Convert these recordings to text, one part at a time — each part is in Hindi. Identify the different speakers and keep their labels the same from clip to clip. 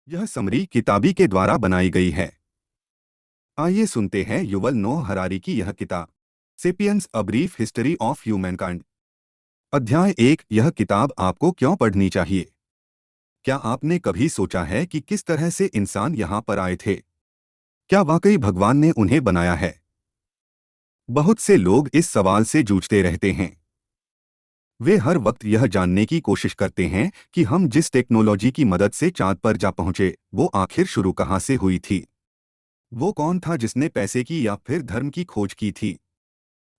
Speaker 1: यह समरी किताबी के द्वारा बनाई गई है। आइए सुनते हैं युवल नोह हरारी की यह किताब Sapiens a brief history of humankind. अध्याय 1। यह किताब आपको क्यों पढ़नी चाहिए? क्या आपने कभी सोचा है कि किस तरह से इंसान यहाँ पर आए थे? क्या वाकई भगवान ने उन्हें बनाया है? बहुत से लोग इस सवाल से जूझते रहते हैं। वे हर वक्त यह जानने की कोशिश करते हैं कि हम जिस टेक्नोलॉजी की मदद से चांद पर जा पहुंचे वो आखिर शुरू कहाँ से हुई थी। वो कौन था जिसने पैसे की या फिर धर्म की खोज की थी?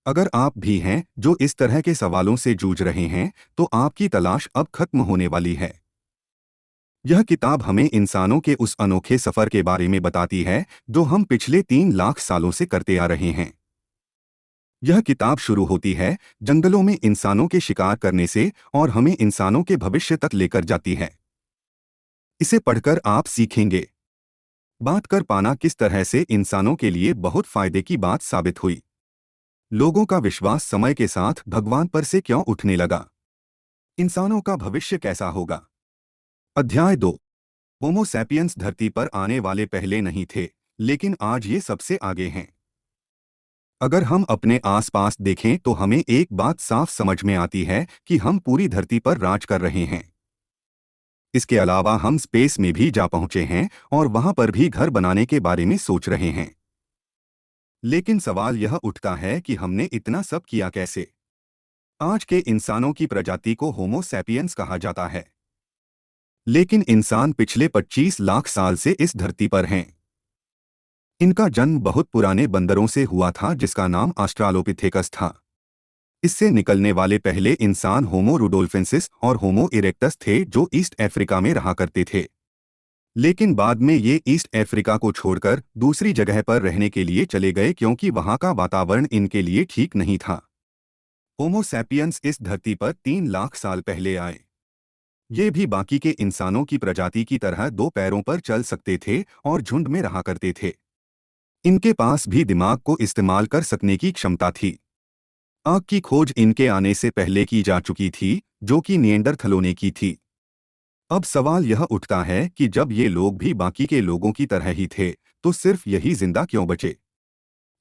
Speaker 1: अगर आप भी हैं जो इस तरह के सवालों से जूझ रहे हैं तो आपकी तलाश अब खत्म होने वाली है। यह किताब हमें इंसानों के उस अनोखे सफर के बारे में बताती है जो हम पिछले 3 लाख सालों से करते आ रहे हैं। यह किताब शुरू होती है जंगलों में इंसानों के शिकार करने से और हमें इंसानों के भविष्य तक लेकर जाती है। इसे पढ़कर आप सीखेंगे बात कर पाना किस तरह से इंसानों के लिए बहुत फायदे की बात साबित हुई। लोगों का विश्वास समय के साथ भगवान पर से क्यों उठने लगा। इंसानों का भविष्य कैसा होगा। अध्याय 2। होमो सैपियंस धरती पर आने वाले पहले नहीं थे, लेकिन आज ये सबसे आगे हैं। अगर हम अपने आसपास देखें तो हमें एक बात साफ समझ में आती है कि हम पूरी धरती पर राज कर रहे हैं। इसके अलावा हम स्पेस में भी जा पहुंचे हैं और वहां पर भी घर बनाने के बारे में सोच रहे हैं। लेकिन सवाल यह उठता है कि हमने इतना सब किया कैसे। आज के इंसानों की प्रजाति को होमो सैपियंस कहा जाता है, लेकिन इंसान पिछले 25 लाख साल से इस धरती पर हैं। इनका जन्म बहुत पुराने बंदरों से हुआ था जिसका नाम ऑस्ट्रालोपिथेकस था। इससे निकलने वाले पहले इंसान होमो रुडोल्फेंसिस और होमो इरेक्टस थे जो ईस्ट अफ्रीका में रहा करते थे। लेकिन बाद में ये ईस्ट अफ्रीका को छोड़कर दूसरी जगह पर रहने के लिए चले गए क्योंकि वहां का वातावरण इनके लिए ठीक नहीं था। होमो सैपियंस इस धरती पर 3 लाख साल पहले आए। ये भी बाकी के इंसानों की प्रजाति की तरह 2 पैरों पर चल सकते थे और झुंड में रहा करते थे। इनके पास भी दिमाग को इस्तेमाल कर सकने की क्षमता थी। आग की खोज इनके आने से पहले की जा चुकी थी, जो कि निएंडरथलों ने की थी। अब सवाल यह उठता है कि जब ये लोग भी बाकी के लोगों की तरह ही थे तो सिर्फ यही जिंदा क्यों बचे।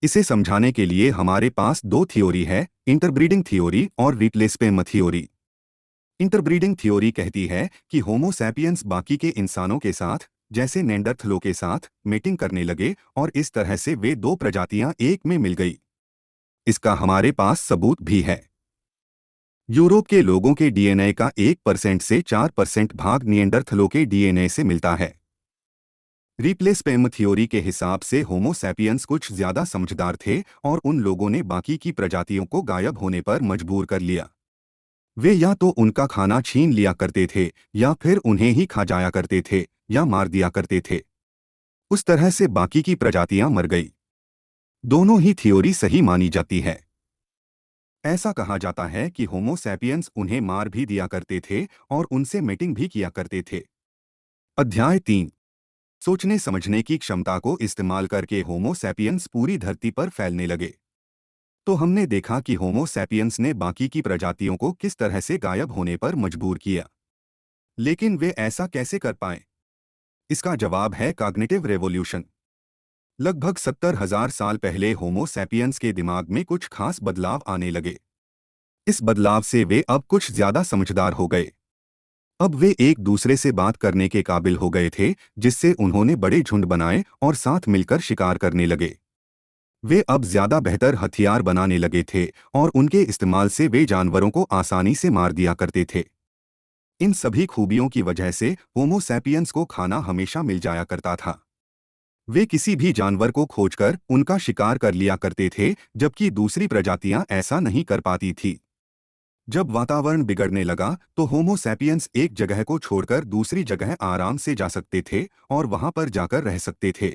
Speaker 1: इसे समझाने के लिए हमारे पास 2 थ्योरी है, इंटरब्रीडिंग थ्योरी और रिप्लेसमेंट थ्योरी। इंटरब्रीडिंग थ्योरी कहती है कि होमो सैपियंस बाकी के इंसानों के साथ जैसे नेंडरथलों के साथ मेटिंग करने लगे और इस तरह से वे 2 प्रजातियां एक में मिल गई। इसका हमारे पास सबूत भी है। यूरोप के लोगों के डीएनए का 1% से 4% भाग निएंडरथलों के डीएनए से मिलता है। रिप्लेसमेंट थ्योरी के हिसाब से होमो सैपियंस कुछ ज्यादा समझदार थे और उन लोगों ने बाकी की प्रजातियों को गायब होने पर मजबूर कर लिया। वे या तो उनका खाना छीन लिया करते थे या फिर उन्हें ही खा जाया करते थे या मार दिया करते थे। उस तरह से बाकी की प्रजातियां मर गई। दोनों ही थ्योरी सही मानी जाती है। ऐसा कहा जाता है कि होमो सैपियंस उन्हें मार भी दिया करते थे और उनसे मेटिंग भी किया करते थे। अध्याय 3। सोचने समझने की क्षमता को इस्तेमाल करके होमो सैपियंस पूरी धरती पर फैलने लगे। तो हमने देखा कि होमो सैपियंस ने बाकी की प्रजातियों को किस तरह से गायब होने पर मजबूर किया। लेकिन वे ऐसा कैसे कर पाए? इसका जवाब है कॉग्निटिव रेवोल्यूशन। लगभग 70,000 साल पहले होमो सैपियंस के दिमाग में कुछ खास बदलाव आने लगे। इस बदलाव से वे अब कुछ ज्यादा समझदार हो गए। अब वे एक दूसरे से बात करने के काबिल हो गए थे, जिससे उन्होंने बड़े झुंड बनाए और साथ मिलकर शिकार करने लगे। वे अब ज्यादा बेहतर हथियार बनाने लगे थे और उनके इस्तेमाल से वे जानवरों को आसानी से मार दिया करते थे। इन सभी खूबियों की वजह से होमो सैपियंस को खाना हमेशा मिल जाया करता था। वे किसी भी जानवर को खोजकर उनका शिकार कर लिया करते थे, जबकि दूसरी प्रजातियां ऐसा नहीं कर पाती थी। जब वातावरण बिगड़ने लगा तो होमो सैपियंस एक जगह को छोड़कर दूसरी जगह आराम से जा सकते थे और वहां पर जाकर रह सकते थे।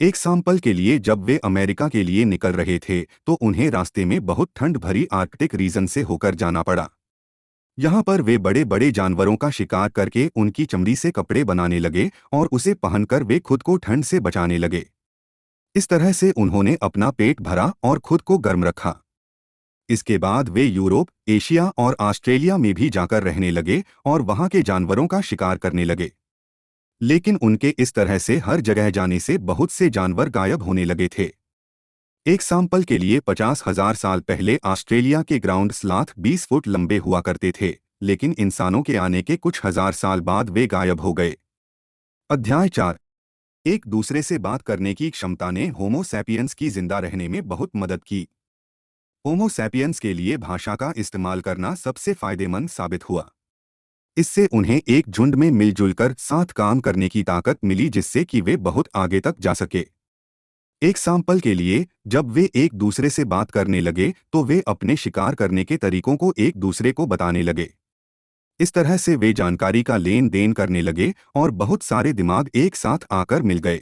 Speaker 1: एक सैंपल के लिए जब वे अमेरिका के लिए निकल रहे थे तो उन्हें रास्ते में बहुत ठंड भरी आर्कटिक रीजन से होकर जाना पड़ा। यहाँ पर वे बड़े बड़े जानवरों का शिकार करके उनकी चमड़ी से कपड़े बनाने लगे और उसे पहनकर वे खुद को ठंड से बचाने लगे। इस तरह से उन्होंने अपना पेट भरा और खुद को गर्म रखा। इसके बाद वे यूरोप, एशिया और ऑस्ट्रेलिया में भी जाकर रहने लगे और वहां के जानवरों का शिकार करने लगे। लेकिन उनके इस तरह से हर जगह जाने से बहुत से जानवर गायब होने लगे थे। एक सैंपल के लिए 50,000 साल पहले ऑस्ट्रेलिया के ग्राउंड स्लॉथ 20 फुट लंबे हुआ करते थे, लेकिन इंसानों के आने के कुछ हजार साल बाद वे गायब हो गए। अध्याय 4। एक दूसरे से बात करने की क्षमता ने होमो सैपियंस की जिंदा रहने में बहुत मदद की। होमो सैपियंस के लिए भाषा का इस्तेमाल करना सबसे फायदेमंद साबित हुआ। इससे उन्हें एक झुंड में मिलजुल कर साथ काम करने की ताकत मिली, जिससे कि वे बहुत आगे तक जा सके। एक सैंपल के लिए जब वे एक दूसरे से बात करने लगे तो वे अपने शिकार करने के तरीकों को एक दूसरे को बताने लगे। इस तरह से वे जानकारी का लेन देन करने लगे और बहुत सारे दिमाग एक साथ आकर मिल गए।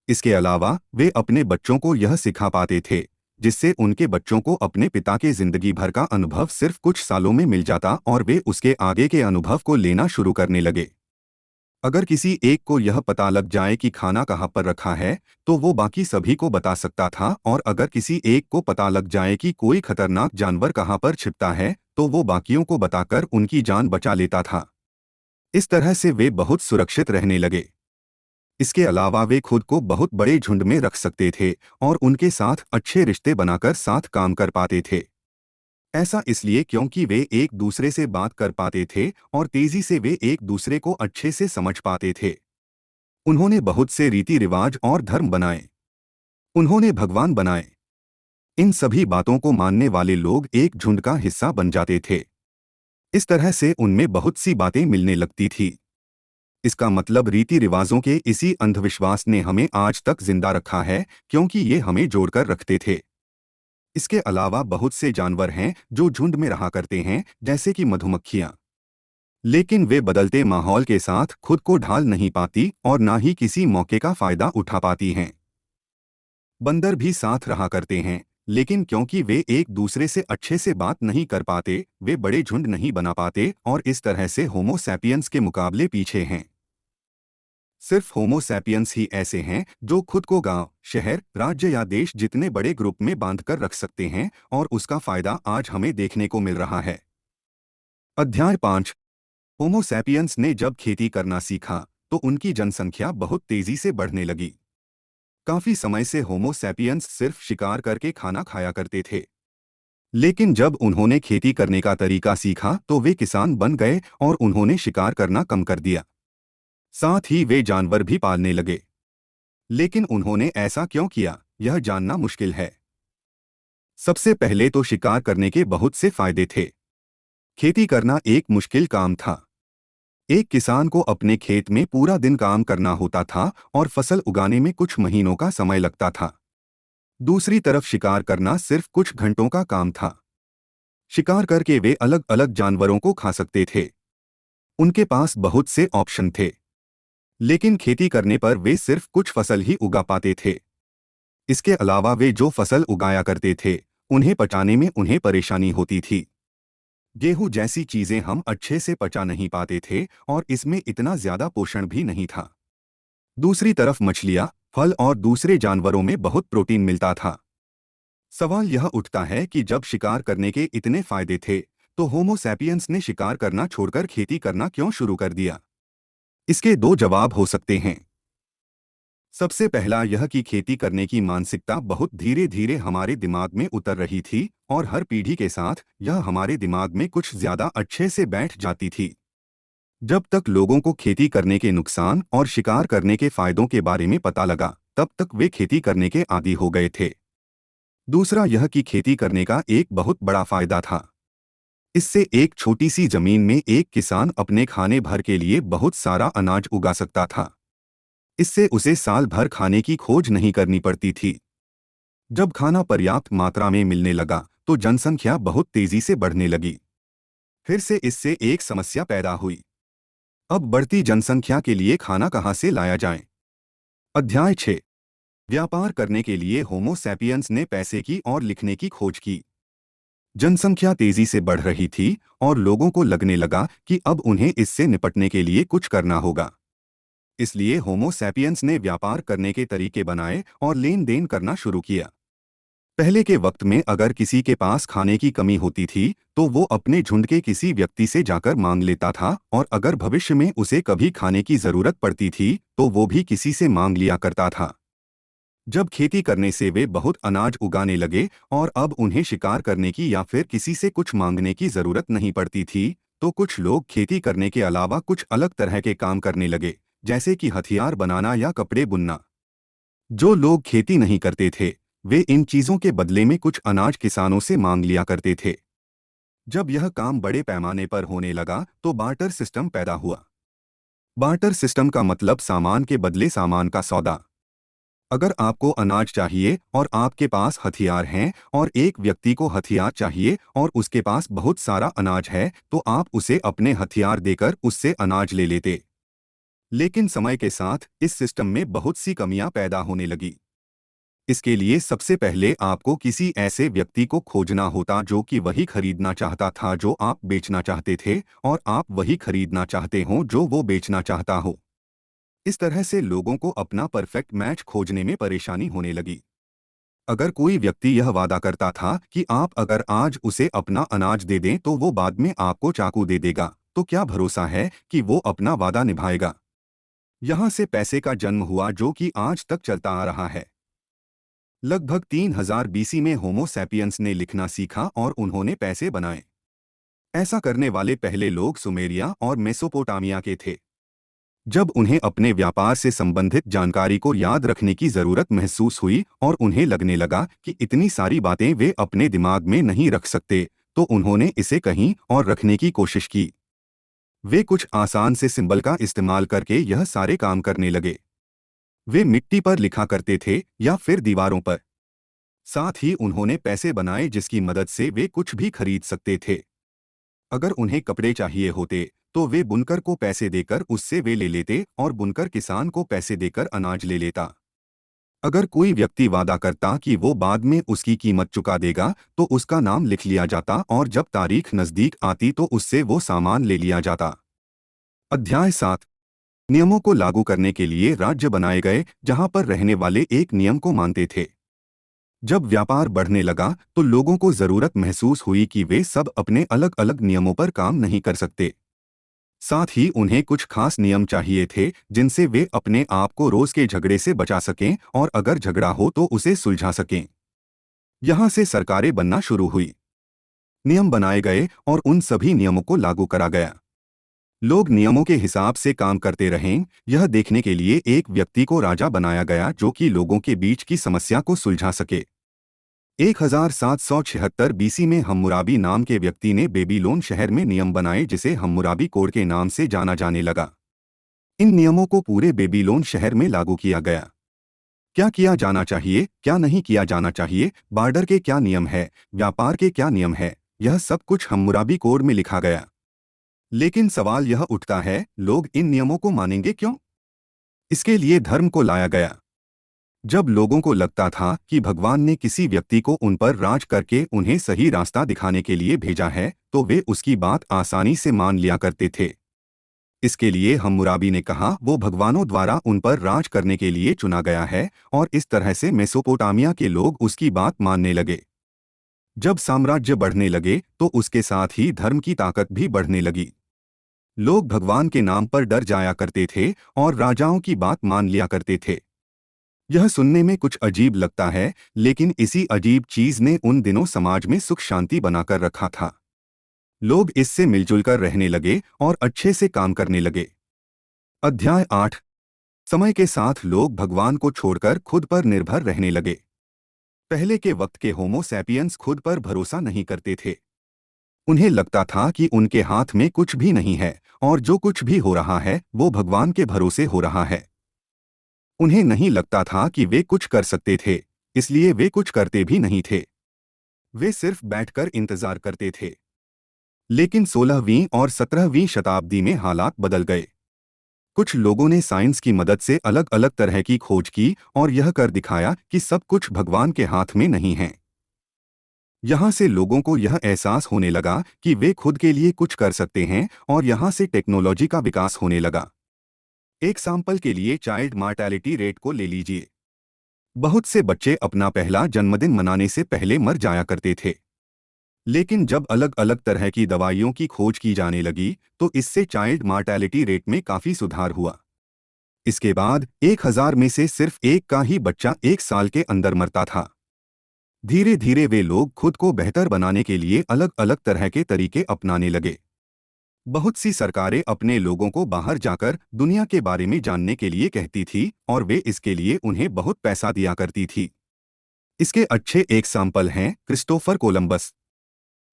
Speaker 1: इसके अलावा वे अपने बच्चों को यह सिखा पाते थे, जिससे उनके बच्चों को अपने पिता के जिंदगी भर का अनुभव सिर्फ कुछ सालों में मिल जाता और वे उसके आगे के अनुभव को लेना शुरू करने लगे। अगर किसी एक को यह पता लग जाए कि खाना कहाँ पर रखा है, तो वो बाकी सभी को बता सकता था, और अगर किसी एक को पता लग जाए कि कोई खतरनाक जानवर कहाँ पर छिपता है, तो वो बाकियों को बताकर उनकी जान बचा लेता था। इस तरह से वे बहुत सुरक्षित रहने लगे। इसके अलावा वे खुद को बहुत बड़े झुंड में रख सकते थे और उनके साथ अच्छे रिश्ते बनाकर साथ काम कर पाते थे। ऐसा इसलिए क्योंकि वे एक दूसरे से बात कर पाते थे और तेजी से वे एक दूसरे को अच्छे से समझ पाते थे। उन्होंने बहुत से रीति रिवाज और धर्म बनाए। उन्होंने भगवान बनाए। इन सभी बातों को मानने वाले लोग एक झुंड का हिस्सा बन जाते थे। इस तरह से उनमें बहुत सी बातें मिलने लगती थी। इसका मतलब रीति रिवाजों के इसी अंधविश्वास ने हमें आज तक जिंदा रखा है, क्योंकि ये हमें जोड़कर रखते थे। इसके अलावा बहुत से जानवर हैं जो झुंड में रहा करते हैं, जैसे कि मधुमक्खियां। लेकिन वे बदलते माहौल के साथ खुद को ढाल नहीं पाती और ना ही किसी मौके का फायदा उठा पाती हैं। बंदर भी साथ रहा करते हैं, लेकिन क्योंकि वे एक दूसरे से अच्छे से बात नहीं कर पाते, वे बड़े झुंड नहीं बना पाते और इस तरह से होमो सैपियंस के मुकाबले पीछे हैं। सिर्फ होमो सैपियंस ही ऐसे हैं जो खुद को गांव, शहर, राज्य या देश जितने बड़े ग्रुप में बांधकर रख सकते हैं, और उसका फायदा आज हमें देखने को मिल रहा है। अध्याय 5। होमो सैपियंस ने जब खेती करना सीखा तो उनकी जनसंख्या बहुत तेजी से बढ़ने लगी। काफी समय से होमो सैपियंस सिर्फ शिकार करके खाना खाया करते थे, लेकिन जब उन्होंने खेती करने का तरीका सीखा तो वे किसान बन गए और उन्होंने शिकार करना कम कर दिया। साथ ही वे जानवर भी पालने लगे। लेकिन उन्होंने ऐसा क्यों किया, यह जानना मुश्किल है। सबसे पहले तो शिकार करने के बहुत से फायदे थे। खेती करना एक मुश्किल काम था। एक किसान को अपने खेत में पूरा दिन काम करना होता था और फसल उगाने में कुछ महीनों का समय लगता था। दूसरी तरफ शिकार करना सिर्फ कुछ घंटों का काम था। शिकार करके वे अलग अलग जानवरों को खा सकते थे। उनके पास बहुत से ऑप्शन थे। लेकिन खेती करने पर वे सिर्फ कुछ फसल ही उगा पाते थे। इसके अलावा वे जो फसल उगाया करते थे, उन्हें पचाने में उन्हें परेशानी होती थी। गेहूं जैसी चीजें हम अच्छे से पचा नहीं पाते थे और इसमें इतना ज्यादा पोषण भी नहीं था। दूसरी तरफ मछलियां, फल और दूसरे जानवरों में बहुत प्रोटीन मिलता था। सवाल यह उठता है कि जब शिकार करने के इतने फायदे थे, तो होमो सैपियंस ने शिकार करना छोड़कर खेती करना क्यों शुरू कर दिया? इसके दो जवाब हो सकते हैं। सबसे पहला यह कि खेती करने की मानसिकता बहुत धीरे धीरे हमारे दिमाग में उतर रही थी और हर पीढ़ी के साथ यह हमारे दिमाग में कुछ ज्यादा अच्छे से बैठ जाती थी। जब तक लोगों को खेती करने के नुकसान और शिकार करने के फायदों के बारे में पता लगा, तब तक वे खेती करने के आदी हो गए थे। दूसरा यह कि खेती करने का एक बहुत बड़ा फायदा था। इससे एक छोटी सी जमीन में एक किसान अपने खाने भर के लिए बहुत सारा अनाज उगा सकता था। इससे उसे साल भर खाने की खोज नहीं करनी पड़ती थी। जब खाना पर्याप्त मात्रा में मिलने लगा तो जनसंख्या बहुत तेजी से बढ़ने लगी। फिर से इससे एक समस्या पैदा हुई। अब बढ़ती जनसंख्या के लिए खाना कहाँ से लाया जाए? अध्याय 6। व्यापार करने के लिए होमो सैपियंस ने पैसे की और लिखने की खोज की। जनसंख्या तेजी से बढ़ रही थी और लोगों को लगने लगा कि अब उन्हें इससे निपटने के लिए कुछ करना होगा। इसलिए होमो सैपियंस ने व्यापार करने के तरीके बनाए और लेन देन करना शुरू किया। पहले के वक्त में अगर किसी के पास खाने की कमी होती थी तो वो अपने झुंड के किसी व्यक्ति से जाकर मांग लेता था, और अगर भविष्य में उसे कभी खाने की जरूरत पड़ती थी तो वो भी किसी से मांग लिया करता था। जब खेती करने से वे बहुत अनाज उगाने लगे और अब उन्हें शिकार करने की या फिर किसी से कुछ मांगने की जरूरत नहीं पड़ती थी, तो कुछ लोग खेती करने के अलावा कुछ अलग तरह के काम करने लगे, जैसे कि हथियार बनाना या कपड़े बुनना। जो लोग खेती नहीं करते थे वे इन चीजों के बदले में कुछ अनाज किसानों से मांग लिया करते थे। जब यह काम बड़े पैमाने पर होने लगा तो बार्टर सिस्टम पैदा हुआ। बार्टर सिस्टम का मतलब सामान के बदले सामान का सौदा। अगर आपको अनाज चाहिए और आपके पास हथियार हैं और एक व्यक्ति को हथियार चाहिए और उसके पास बहुत सारा अनाज है, तो आप उसे अपने हथियार देकर उससे अनाज ले लेते। लेकिन समय के साथ इस सिस्टम में बहुत सी कमियां पैदा होने लगी। इसके लिए सबसे पहले आपको किसी ऐसे व्यक्ति को खोजना होता जो कि वही खरीदना चाहता था जो आप बेचना चाहते थे, और आप वही खरीदना चाहते हो जो वो बेचना चाहता हो। इस तरह से लोगों को अपना परफेक्ट मैच खोजने में परेशानी होने लगी। अगर कोई व्यक्ति यह वादा करता था कि आप अगर आज उसे अपना अनाज दे दें तो वो बाद में आपको चाकू दे देगा, तो क्या भरोसा है कि वो अपना वादा निभाएगा। यहाँ से पैसे का जन्म हुआ जो कि आज तक चलता आ रहा है। लगभग 3000 बीसी में होमो सैपियंस ने लिखना सीखा और उन्होंने पैसे बनाए। ऐसा करने वाले पहले लोग सुमेरिया और मेसोपोटामिया के थे। जब उन्हें अपने व्यापार से संबंधित जानकारी को याद रखने की जरूरत महसूस हुई और उन्हें लगने लगा कि इतनी सारी बातें वे अपने दिमाग में नहीं रख सकते, तो उन्होंने इसे कहीं और रखने की कोशिश की। वे कुछ आसान से सिंबल का इस्तेमाल करके यह सारे काम करने लगे। वे मिट्टी पर लिखा करते थे या फिर दीवारों पर। साथ ही उन्होंने पैसे बनाए जिसकी मदद से वे कुछ भी खरीद सकते थे। अगर उन्हें कपड़े चाहिए होते तो वे बुनकर को पैसे देकर उससे वे ले लेते और बुनकर किसान को पैसे देकर अनाज ले लेता। अगर कोई व्यक्ति वादा करता कि वो बाद में उसकी कीमत चुका देगा तो उसका नाम लिख लिया जाता और जब तारीख नजदीक आती तो उससे वो सामान ले लिया जाता। अध्याय 7। नियमों को लागू करने के लिए राज्य बनाए गए जहां पर रहने वाले एक नियम को मानते थे। जब व्यापार बढ़ने लगा तो लोगों को जरूरत महसूस हुई कि वे सब अपने अलग अलग नियमों पर काम नहीं कर सकते। साथ ही उन्हें कुछ खास नियम चाहिए थे जिनसे वे अपने आप को रोज के झगड़े से बचा सकें और अगर झगड़ा हो तो उसे सुलझा सकें। यहाँ से सरकारें बनना शुरू हुई। नियम बनाए गए और उन सभी नियमों को लागू करा गया। लोग नियमों के हिसाब से काम करते रहें, यह देखने के लिए एक व्यक्ति को राजा बनाया गया जो कि लोगों के बीच की समस्या को सुलझा सके। 1776 बीसी में हम्मुराबी नाम के व्यक्ति ने बेबीलोन शहर में नियम बनाए जिसे हम्मुराबी कोड के नाम से जाना जाने लगा। इन नियमों को पूरे बेबीलोन शहर में लागू किया गया। क्या किया जाना चाहिए, क्या नहीं किया जाना चाहिए, बार्डर के क्या नियम है, व्यापार के क्या नियम है, यह सब कुछ हम्मुराबी कोड में लिखा गया। लेकिन सवाल यह उठता है, लोग इन नियमों को मानेंगे क्यों? इसके लिए धर्म को लाया गया। जब लोगों को लगता था कि भगवान ने किसी व्यक्ति को उन पर राज करके उन्हें सही रास्ता दिखाने के लिए भेजा है, तो वे उसकी बात आसानी से मान लिया करते थे। इसके लिए हम्मुराबी ने कहा वो भगवानों द्वारा उन पर राज करने के लिए चुना गया है, और इस तरह से मेसोपोटामिया के लोग उसकी बात मानने लगे। जब साम्राज्य बढ़ने लगे तो उसके साथ ही धर्म की ताकत भी बढ़ने लगी। लोग भगवान के नाम पर डर जाया करते थे और राजाओं की बात मान लिया करते थे। यह सुनने में कुछ अजीब लगता है, लेकिन इसी अजीब चीज ने उन दिनों समाज में सुख शांति बनाकर रखा था। लोग इससे मिलजुल कर रहने लगे और अच्छे से काम करने लगे। अध्याय 8। समय के साथ लोग भगवान को छोड़कर खुद पर निर्भर रहने लगे। पहले के वक्त के होमो सैपियंस खुद पर भरोसा नहीं करते थे। उन्हें लगता था कि उनके हाथ में कुछ भी नहीं है और जो कुछ भी हो रहा है वो भगवान के भरोसे हो रहा है। उन्हें नहीं लगता था कि वे कुछ कर सकते थे, इसलिए वे कुछ करते भी नहीं थे। वे सिर्फ बैठकर इंतजार करते थे। लेकिन 16वीं और 17वीं शताब्दी में हालात बदल गए। कुछ लोगों ने साइंस की मदद से अलग अलग तरह की खोज की और यह कर दिखाया कि सब कुछ भगवान के हाथ में नहीं है। यहाँ से लोगों को यह एहसास होने लगा कि वे खुद के लिए कुछ कर सकते हैं और यहाँ से टेक्नोलॉजी का विकास होने लगा। एक सैंपल के लिए चाइल्ड मार्टेलिटी रेट को ले लीजिए। बहुत से बच्चे अपना पहला जन्मदिन मनाने से पहले मर जाया करते थे। लेकिन जब अलग अलग तरह की दवाइयों की खोज की जाने लगी तो इससे चाइल्ड मार्टेलिटी रेट में काफी सुधार हुआ। इसके बाद 1000 में से सिर्फ एक का ही बच्चा 1 साल के अंदर मरता था। धीरे धीरे वे लोग खुद को बेहतर बनाने के लिए अलग अलग तरह के तरीके अपनाने लगे। बहुत सी सरकारें अपने लोगों को बाहर जाकर दुनिया के बारे में जानने के लिए कहती थी और वे इसके लिए उन्हें बहुत पैसा दिया करती थी। इसके अच्छे एग्जाम्पल हैं क्रिस्टोफर कोलंबस।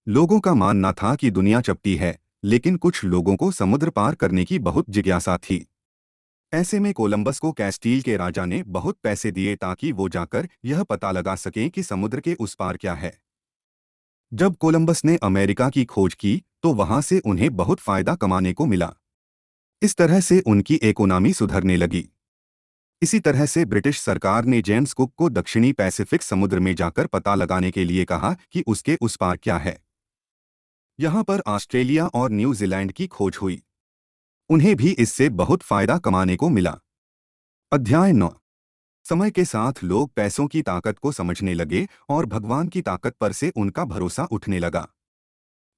Speaker 1: लोगों का मानना था कि दुनिया चपटी है, लेकिन कुछ लोगों को समुद्र पार करने की बहुत जिज्ञासा थी। ऐसे में कोलंबस को कैस्टील के राजा ने बहुत पैसे दिए ताकि वो जाकर यह पता लगा सकें कि समुद्र के उस पार क्या है। जब कोलंबस ने अमेरिका की खोज की तो वहां से उन्हें बहुत फायदा कमाने को मिला। इस तरह से उनकी इकोनॉमी सुधरने लगी। इसी तरह से ब्रिटिश सरकार ने जेम्स कुक को दक्षिणी पैसिफिक समुद्र में जाकर पता लगाने के लिए कहा कि उसके उस पार क्या है। यहाँ पर ऑस्ट्रेलिया और न्यूजीलैंड की खोज हुई। उन्हें भी इससे बहुत फायदा कमाने को मिला। अध्याय 9। समय के साथ लोग पैसों की ताकत को समझने लगे और भगवान की ताकत पर से उनका भरोसा उठने लगा।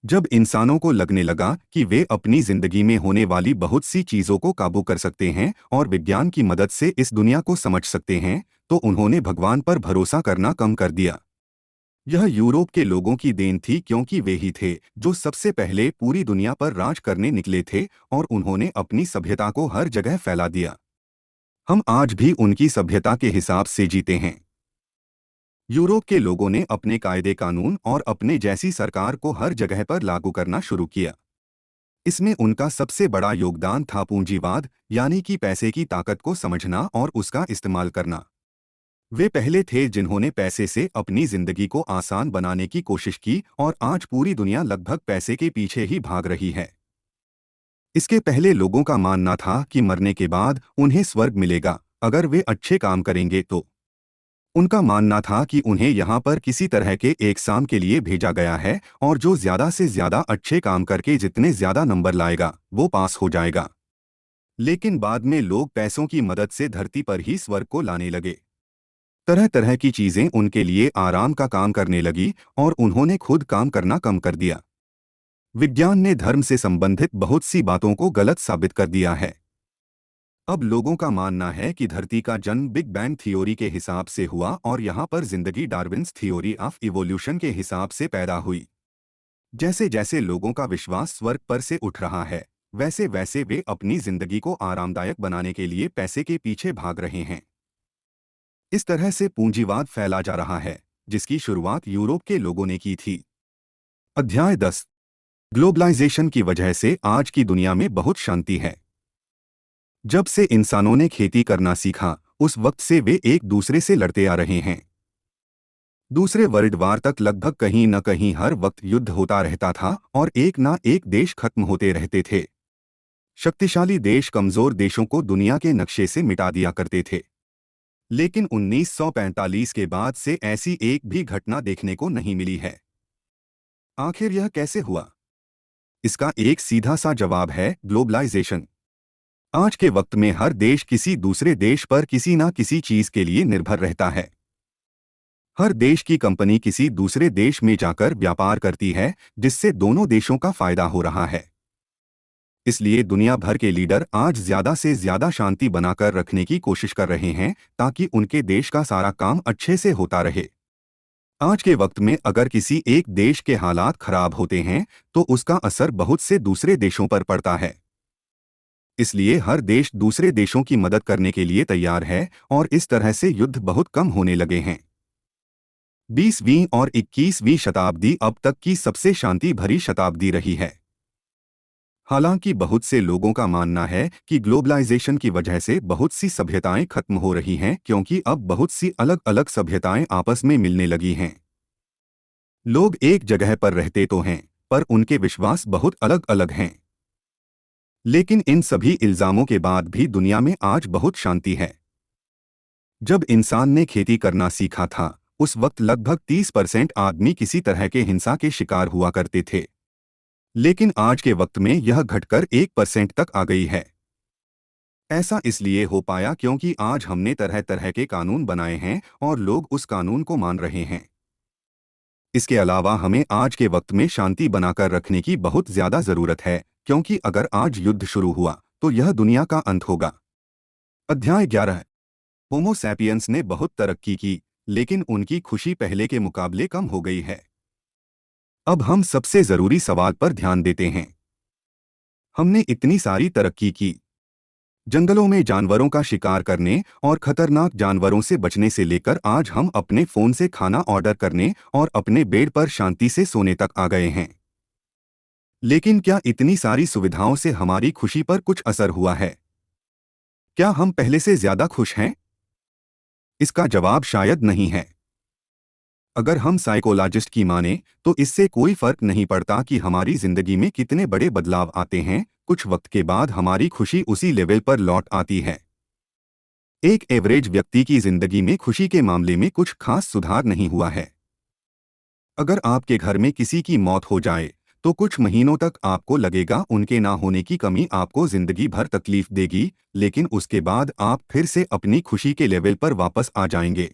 Speaker 1: जब इंसानों को लगने लगा कि वे अपनी जिंदगी में होने वाली बहुत सी चीजों को काबू कर सकते हैं और विज्ञान की मदद से इस दुनिया को समझ सकते हैं, तो उन्होंने भगवान पर भरोसा करना कम कर दिया। यह यूरोप के लोगों की देन थी, क्योंकि वे ही थे जो सबसे पहले पूरी दुनिया पर राज करने निकले थे और उन्होंने अपनी सभ्यता को हर जगह फैला दिया। हम आज भी उनकी सभ्यता के हिसाब से जीते हैं। यूरोप के लोगों ने अपने कायदे कानून और अपने जैसी सरकार को हर जगह पर लागू करना शुरू किया। इसमें उनका सबसे बड़ा योगदान था पूंजीवाद, यानी कि पैसे की ताकत को समझना और उसका इस्तेमाल करना। वे पहले थे जिन्होंने पैसे से अपनी जिंदगी को आसान बनाने की कोशिश की और आज पूरी दुनिया लगभग पैसे के पीछे ही भाग रही है। इसके पहले लोगों का मानना था कि मरने के बाद उन्हें स्वर्ग मिलेगा अगर वे अच्छे काम करेंगे तो। उनका मानना था कि उन्हें यहाँ पर किसी तरह के एग्जाम के लिए भेजा गया है और जो ज्यादा से ज्यादा अच्छे काम करके जितने ज्यादा नंबर लाएगा वो पास हो जाएगा। लेकिन बाद में लोग पैसों की मदद से धरती पर ही स्वर्ग को लाने लगे। तरह तरह की चीजें उनके लिए आराम का काम करने लगी और उन्होंने खुद काम करना कम कर दिया। विज्ञान ने धर्म से संबंधित बहुत सी बातों को गलत साबित कर दिया है। अब लोगों का मानना है कि धरती का जन्म बिग बैंग थ्योरी के हिसाब से हुआ और यहाँ पर जिंदगी डार्विन्स थ्योरी ऑफ इवोल्यूशन के हिसाब से पैदा हुई। जैसे जैसे लोगों का विश्वास स्वर्ग पर से उठ रहा है, वैसे वैसे वे अपनी जिंदगी को आरामदायक बनाने के लिए पैसे के पीछे भाग रहे हैं। इस तरह से पूंजीवाद फैला जा रहा है, जिसकी शुरुआत यूरोप के लोगों ने की थी। अध्याय 10। ग्लोबलाइजेशन की वजह से आज की दुनिया में बहुत शांति है। जब से इंसानों ने खेती करना सीखा, उस वक्त से वे एक दूसरे से लड़ते आ रहे हैं। दूसरे वर्ल्ड वार तक लगभग कहीं न कहीं हर वक्त युद्ध होता रहता था और एक ना एक देश खत्म होते रहते थे। शक्तिशाली देश कमजोर देशों को दुनिया के नक्शे से मिटा दिया करते थे। लेकिन 1945 के बाद से ऐसी एक भी घटना देखने को नहीं मिली है। आखिर यह कैसे हुआ? इसका एक सीधा सा जवाब है ग्लोबलाइजेशन। आज के वक्त में हर देश किसी दूसरे देश पर किसी ना किसी चीज के लिए निर्भर रहता है। हर देश की कंपनी किसी दूसरे देश में जाकर व्यापार करती है, जिससे दोनों देशों का फायदा हो रहा है। इसलिए दुनिया भर के लीडर आज ज्यादा से ज्यादा शांति बनाकर रखने की कोशिश कर रहे हैं ताकि उनके देश का सारा काम अच्छे से होता रहे। आज के वक्त में अगर किसी एक देश के हालात खराब होते हैं तो उसका असर बहुत से दूसरे देशों पर पड़ता है। इसलिए हर देश दूसरे देशों की मदद करने के लिए तैयार है और इस तरह से युद्ध बहुत कम होने लगे हैं। 20वीं और 21वीं शताब्दी अब तक की सबसे शांति भरी शताब्दी रही है। हालांकि बहुत से लोगों का मानना है कि ग्लोबलाइजेशन की वजह से बहुत सी सभ्यताएं खत्म हो रही हैं, क्योंकि अब बहुत सी अलग अलग सभ्यताएं आपस में मिलने लगी हैं। लोग एक जगह पर रहते तो हैं, पर उनके विश्वास बहुत अलग अलग हैं। लेकिन इन सभी इल्जामों के बाद भी दुनिया में आज बहुत शांति है। जब इंसान ने खेती करना सीखा था, उस वक्त लगभग 30% आदमी किसी तरह के हिंसा के शिकार हुआ करते थे। लेकिन आज के वक्त में यह घटकर 1% तक आ गई है। ऐसा इसलिए हो पाया क्योंकि आज हमने तरह तरह के कानून बनाए हैं और लोग उस कानून को मान रहे हैं। इसके अलावा हमें आज के वक्त में शांति बनाकर रखने की बहुत ज्यादा जरूरत है, क्योंकि अगर आज युद्ध शुरू हुआ तो यह दुनिया का अंत होगा। अध्याय 11। होमो सैपियंस ने बहुत तरक्की की, लेकिन उनकी खुशी पहले के मुकाबले कम हो गई है। अब हम सबसे जरूरी सवाल पर ध्यान देते हैं। हमने इतनी सारी तरक्की की, जंगलों में जानवरों का शिकार करने और खतरनाक जानवरों से बचने से लेकर आज हम अपने फोन से खाना ऑर्डर करने और अपने बेड पर शांति से सोने तक आ गए हैं। लेकिन क्या इतनी सारी सुविधाओं से हमारी खुशी पर कुछ असर हुआ है? क्या हम पहले से ज्यादा खुश हैं? इसका जवाब शायद नहीं है। अगर हम साइकोलॉजिस्ट की माने तो इससे कोई फर्क नहीं पड़ता कि हमारी जिंदगी में कितने बड़े बदलाव आते हैं, कुछ वक्त के बाद हमारी खुशी उसी लेवल पर लौट आती है। एक एवरेज व्यक्ति की जिंदगी में खुशी के मामले में कुछ खास सुधार नहीं हुआ है। अगर आपके घर में किसी की मौत हो जाए तो कुछ महीनों तक आपको लगेगा उनके ना होने की कमी आपको जिंदगी भर तकलीफ देगी, लेकिन उसके बाद आप फिर से अपनी खुशी के लेवल पर वापस आ जाएंगे।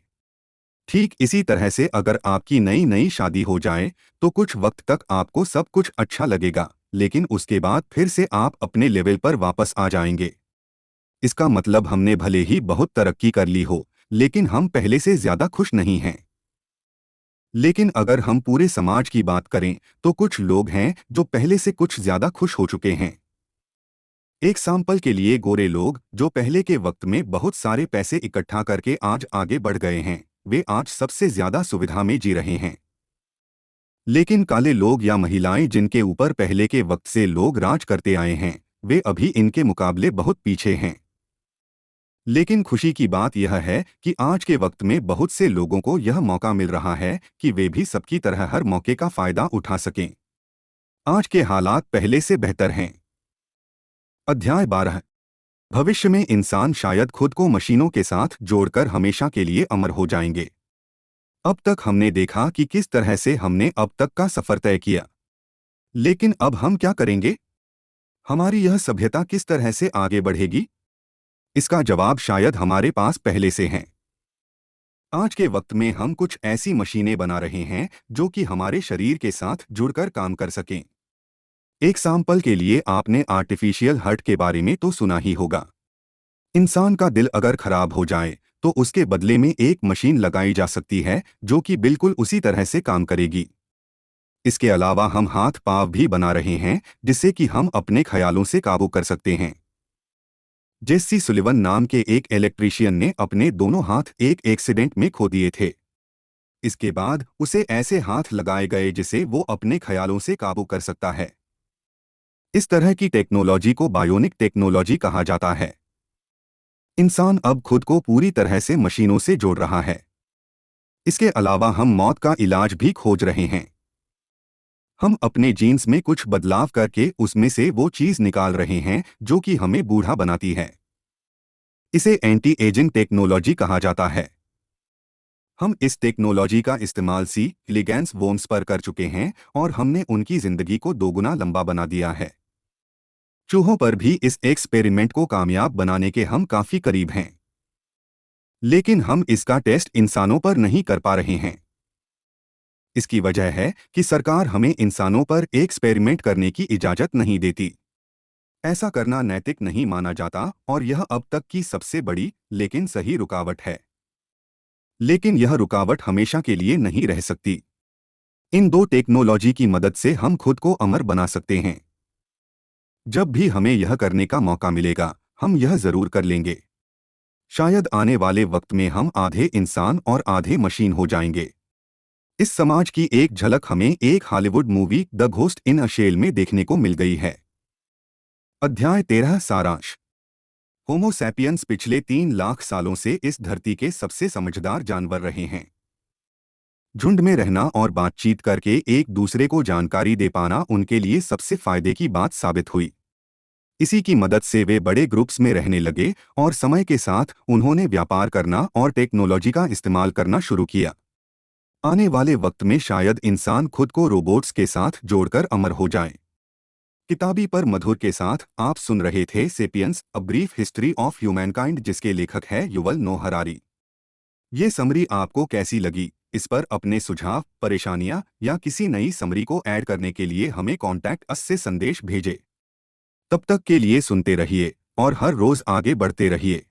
Speaker 1: ठीक इसी तरह से अगर आपकी नई नई शादी हो जाए तो कुछ वक्त तक आपको सब कुछ अच्छा लगेगा, लेकिन उसके बाद फिर से आप अपने लेवल पर वापस आ जाएंगे। इसका मतलब हमने भले ही बहुत तरक्की कर ली हो, लेकिन हम पहले से ज्यादा खुश नहीं हैं। लेकिन अगर हम पूरे समाज की बात करें तो कुछ लोग हैं जो पहले से कुछ ज्यादा खुश हो चुके हैं। एक सैंपल के लिए गोरे लोग जो पहले के वक्त में बहुत सारे पैसे इकट्ठा करके आज आगे बढ़ गए हैं, वे आज सबसे ज्यादा सुविधा में जी रहे हैं। लेकिन काले लोग या महिलाएं जिनके ऊपर पहले के वक्त से लोग राज करते आए हैं, वे अभी इनके मुकाबले बहुत पीछे हैं। लेकिन खुशी की बात यह है कि आज के वक्त में बहुत से लोगों को यह मौका मिल रहा है कि वे भी सबकी तरह हर मौके का फायदा उठा सकें। आज के हालात पहले से बेहतर हैं। अध्याय 12। भविष्य में इंसान शायद खुद को मशीनों के साथ जोड़कर हमेशा के लिए अमर हो जाएंगे। अब तक हमने देखा कि किस तरह से हमने अब तक का सफर तय किया, लेकिन अब हम क्या करेंगे? हमारी यह सभ्यता किस तरह से आगे बढ़ेगी? इसका जवाब शायद हमारे पास पहले से है। आज के वक्त में हम कुछ ऐसी मशीनें बना रहे हैं जो कि हमारे शरीर के साथ जुड़कर काम कर सकें। एक सैंपल के लिए आपने आर्टिफिशियल हार्ट के बारे में तो सुना ही होगा। इंसान का दिल अगर खराब हो जाए तो उसके बदले में एक मशीन लगाई जा सकती है जो कि बिल्कुल उसी तरह से काम करेगी। इसके अलावा हम हाथ पांव भी बना रहे हैं जिससे कि हम अपने ख्यालों से काबू कर सकते हैं। जेसी सुलिवन नाम के एक इलेक्ट्रीशियन ने अपने दोनों हाथ एक एक्सीडेंट में खो दिए थे। इसके बाद उसे ऐसे हाथ लगाए गए जिसे वो अपने ख्यालों से काबू कर सकता है। इस तरह की टेक्नोलॉजी को बायोनिक टेक्नोलॉजी कहा जाता है। इंसान अब खुद को पूरी तरह से मशीनों से जोड़ रहा है। इसके अलावा हम मौत का इलाज भी खोज रहे हैं। हम अपने जीन्स में कुछ बदलाव करके उसमें से वो चीज निकाल रहे हैं जो कि हमें बूढ़ा बनाती है। इसे एंटी एजिंग टेक्नोलॉजी कहा जाता है। हम इस टेक्नोलॉजी का इस्तेमाल सी एलिगेंस वोम्स पर कर चुके हैं और हमने उनकी जिंदगी को दोगुना लंबा बना दिया है। चूहों पर भी इस एक्सपेरिमेंट को कामयाब बनाने के हम काफी करीब हैं, लेकिन हम इसका टेस्ट इंसानों पर नहीं कर पा रहे हैं। इसकी वजह है कि सरकार हमें इंसानों पर एक्सपेरिमेंट करने की इजाजत नहीं देती। ऐसा करना नैतिक नहीं माना जाता और यह अब तक की सबसे बड़ी लेकिन सही रुकावट है। लेकिन यह रुकावट हमेशा के लिए नहीं रह सकती। इन दो टेक्नोलॉजी की मदद से हम खुद को अमर बना सकते हैं। जब भी हमें यह करने का मौका मिलेगा हम यह जरूर कर लेंगे। शायद आने वाले वक्त में हम आधे इंसान और आधे मशीन हो जाएंगे। इस समाज की एक झलक हमें एक Hollywood movie the ghost in a shell में देखने को मिल गई है। अध्याय 13 सारांश। होमो सैपियंस पिछले 3 लाख सालों से इस धरती के सबसे समझदार जानवर रहे हैं। झुंड में रहना और बातचीत करके एक दूसरे को जानकारी दे पाना उनके लिए सबसे फायदे की बात साबित हुई। इसी की मदद से वे बड़े ग्रुप्स में रहने लगे और समय के साथ उन्होंने व्यापार करना और टेक्नोलॉजी का इस्तेमाल करना शुरू किया। आने वाले वक्त में शायद इंसान खुद को रोबोट्स के साथ जोड़कर अमर हो जाए। किताबी पर मधुर के साथ आप सुन रहे थे Sapiens a brief history of humankind, जिसके लेखक है युवल नोह हरारी। ये समरी आपको कैसी लगी? इस पर अपने सुझाव, परेशानियां या किसी नई समरी को ऐड करने के लिए हमें कॉन्टैक्ट अस से संदेश भेजें। तब तक के लिए सुनते रहिए और हर रोज आगे बढ़ते रहिए।